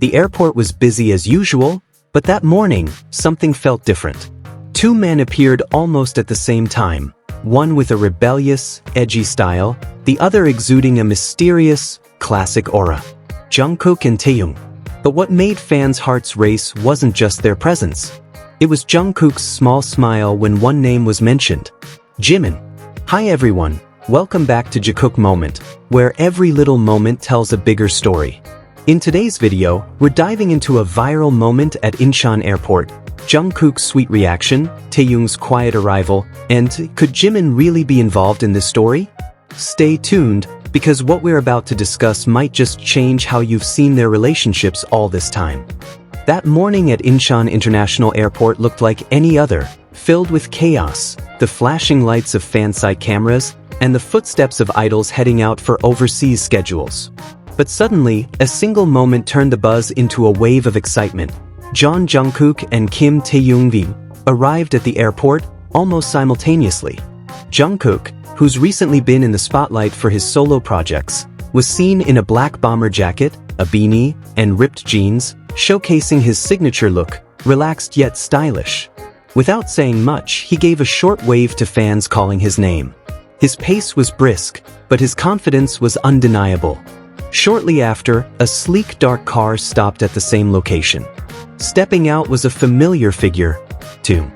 The airport was busy as usual, but that morning, something felt different. Two men appeared almost at the same time, one with a rebellious, edgy style, the other exuding a mysterious, classic aura. Jungkook and Taehyung. But what made fans' hearts race wasn't just their presence. It was Jungkook's small smile when one name was mentioned. Jimin. Hi everyone, welcome back to Jikook Moment, where every little moment tells a bigger story. In today's video, we're diving into a viral moment at Incheon Airport, Jungkook's sweet reaction, Taehyung's quiet arrival, and could Jimin really be involved in this story? Stay tuned, because what we're about to discuss might just change how you've seen their relationships all this time. That morning at Incheon International Airport looked like any other, filled with chaos, the flashing lights of fan-side cameras, and the footsteps of idols heading out for overseas schedules. But suddenly, a single moment turned the buzz into a wave of excitement. Jungkook and Kim Taehyung arrived at the airport almost simultaneously. Jungkook, who's recently been in the spotlight for his solo projects, was seen in a black bomber jacket, a beanie, and ripped jeans, showcasing his signature look, relaxed yet stylish. Without saying much, he gave a short wave to fans calling his name. His pace was brisk, but his confidence was undeniable. Shortly after, a sleek dark car stopped at the same location. Stepping out was a familiar figure, too.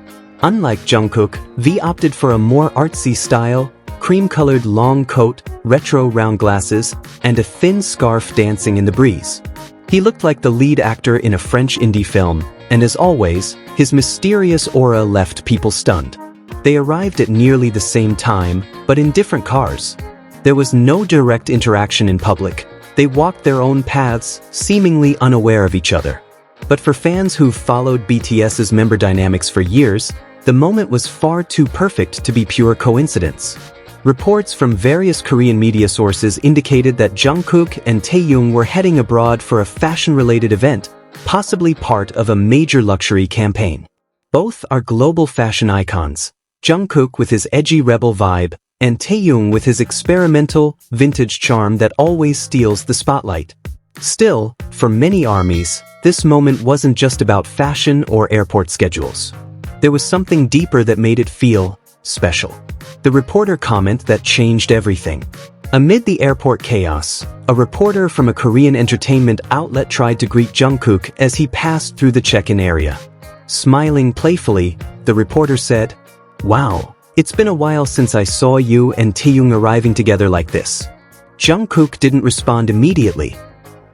Unlike Jungkook, V opted for a more artsy style, cream-colored long coat, retro round glasses, and a thin scarf dancing in the breeze. He looked like the lead actor in a French indie film, and as always, his mysterious aura left people stunned. They arrived at nearly the same time, but in different cars. There was no direct interaction in public. They walked their own paths, seemingly unaware of each other. But for fans who've followed BTS's member dynamics for years, the moment was far too perfect to be pure coincidence. Reports from various Korean media sources indicated that Jungkook and Taehyung were heading abroad for a fashion-related event, possibly part of a major luxury campaign. Both are global fashion icons, Jungkook with his edgy rebel vibe, and Taehyung with his experimental, vintage charm that always steals the spotlight. Still, for many armies, this moment wasn't just about fashion or airport schedules. There was something deeper that made it feel special. The reporter comment that changed everything. Amid the airport chaos, a reporter from a Korean entertainment outlet tried to greet Jungkook as he passed through the check-in area. Smiling playfully, the reporter said, "Wow. It's been a while since I saw you and Taehyung arriving together like this." Jungkook didn't respond immediately.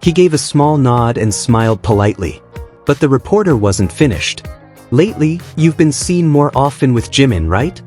He gave a small nod and smiled politely. But the reporter wasn't finished. "Lately, you've been seen more often with Jimin, right?"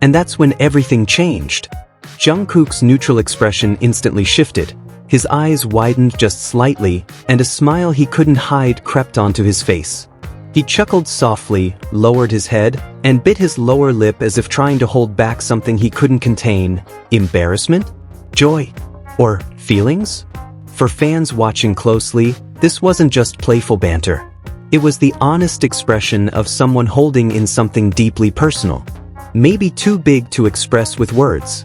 And that's when everything changed. Jungkook's neutral expression instantly shifted. His eyes widened just slightly, and a smile he couldn't hide crept onto his face. He chuckled softly, lowered his head, and bit his lower lip as if trying to hold back something he couldn't contain. Embarrassment? Joy? Or feelings? For fans watching closely, this wasn't just playful banter. It was the honest expression of someone holding in something deeply personal. Maybe too big to express with words.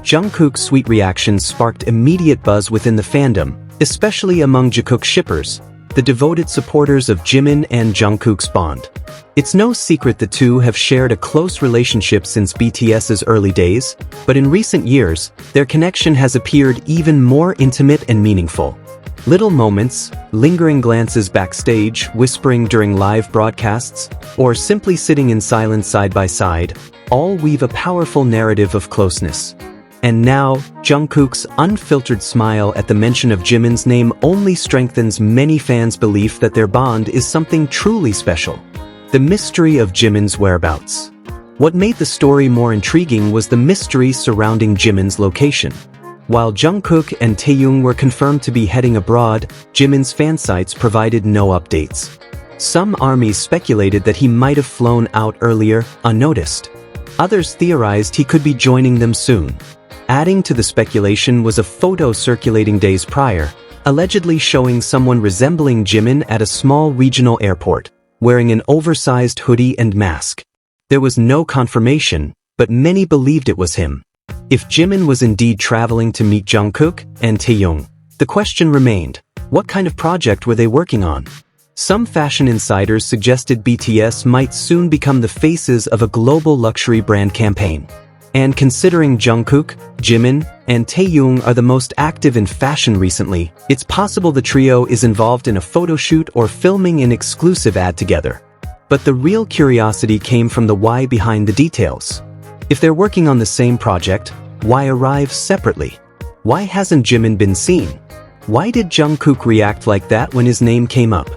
Jungkook's sweet reaction sparked immediate buzz within the fandom, especially among Jikook shippers, the devoted supporters of Jimin and Jungkook's bond. It's no secret the two have shared a close relationship since BTS's early days, but in recent years, their connection has appeared even more intimate and meaningful. Little moments, lingering glances backstage, whispering during live broadcasts, or simply sitting in silence side by side, all weave a powerful narrative of closeness. And now, Jungkook's unfiltered smile at the mention of Jimin's name only strengthens many fans' belief that their bond is something truly special. The mystery of Jimin's whereabouts. What made the story more intriguing was the mystery surrounding Jimin's location. While Jungkook and Taehyung were confirmed to be heading abroad, Jimin's fan sites provided no updates. Some armies speculated that he might have flown out earlier, unnoticed. Others theorized he could be joining them soon. Adding to the speculation was a photo circulating days prior, allegedly showing someone resembling Jimin at a small regional airport, wearing an oversized hoodie and mask. There was no confirmation, but many believed it was him. If Jimin was indeed traveling to meet Jungkook and Taehyung, the question remained, What kind of project were they working on? Some fashion insiders suggested BTS might soon become the faces of a global luxury brand campaign. And considering Jungkook, Jimin, and Taehyung are the most active in fashion recently, it's possible the trio is involved in a photo shoot or filming an exclusive ad together. But the real curiosity came from the why behind the details. If they're working on the same project, why arrive separately? Why hasn't Jimin been seen? Why did Jungkook react like that when his name came up?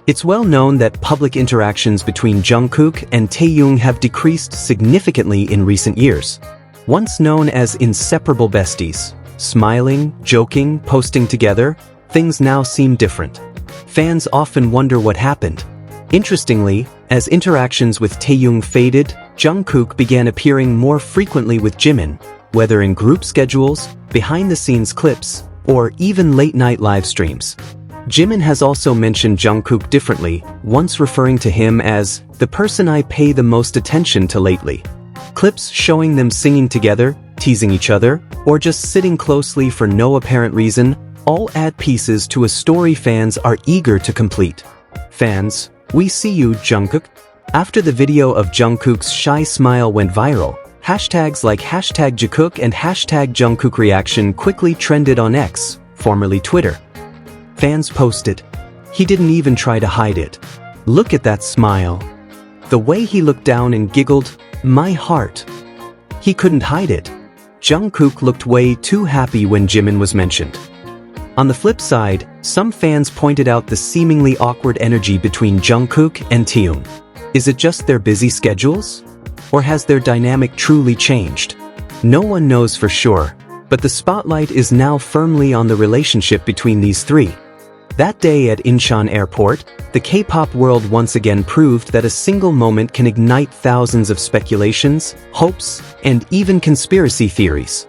It's well known that public interactions between Jungkook and Taehyung have decreased significantly in recent years. Once known as inseparable besties, smiling, joking, posting together, things now seem different. Fans often wonder what happened. Interestingly, as interactions with Taehyung faded, Jungkook began appearing more frequently with Jimin, whether in group schedules, behind-the-scenes clips, or even late-night live streams. Jimin has also mentioned Jungkook differently, once referring to him as the person I pay the most attention to lately. Clips showing them singing together, teasing each other, or just sitting closely for no apparent reason, all add pieces to a story fans are eager to complete. Fans, we see you, Jungkook. After the video of Jungkook's shy smile went viral, hashtags like #Jikook and #Jungkook reaction quickly trended on X, formerly Twitter. Fans posted, "He didn't even try to hide it. Look at that smile. The way he looked down and giggled, my heart. He couldn't hide it." Jungkook looked way too happy when Jimin was mentioned. On the flip side, some fans pointed out the seemingly awkward energy between Jungkook and Taehyung. Is it just their busy schedules? Or has their dynamic truly changed? No one knows for sure, but the spotlight is now firmly on the relationship between these three. That day at Incheon Airport, the K-pop world once again proved that a single moment can ignite thousands of speculations, hopes, and even conspiracy theories.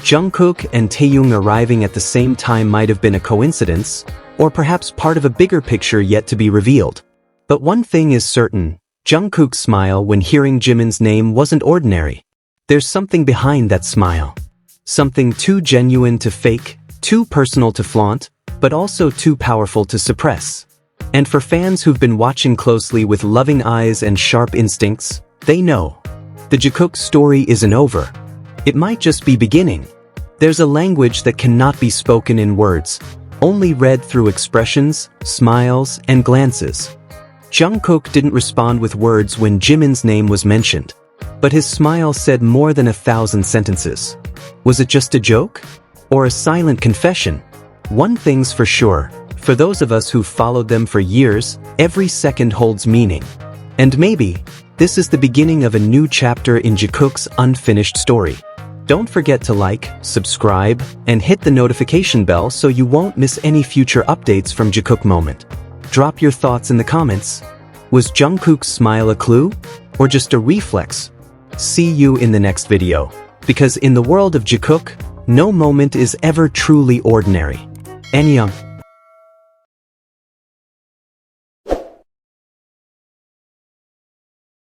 Jungkook and Taehyung arriving at the same time might have been a coincidence, or perhaps part of a bigger picture yet to be revealed. But one thing is certain, Jungkook's smile when hearing Jimin's name wasn't ordinary. There's something behind that smile. Something too genuine to fake, too personal to flaunt, but also too powerful to suppress. And for fans who've been watching closely with loving eyes and sharp instincts, they know. The Jikook story isn't over. It might just be beginning. There's a language that cannot be spoken in words, only read through expressions, smiles, and glances. Jungkook didn't respond with words when Jimin's name was mentioned, but his smile said more than 1,000 sentences. Was it just a joke? Or a silent confession? One thing's for sure, for those of us who've followed them for years, every second holds meaning. And maybe, this is the beginning of a new chapter in Jikook's unfinished story. Don't forget to like, subscribe, and hit the notification bell so you won't miss any future updates from Jikook Moment. Drop your thoughts in the comments. Was Jungkook's smile a clue? Or just a reflex? See you in the next video. Because in the world of Jikook, no moment is ever truly ordinary. Annyeong.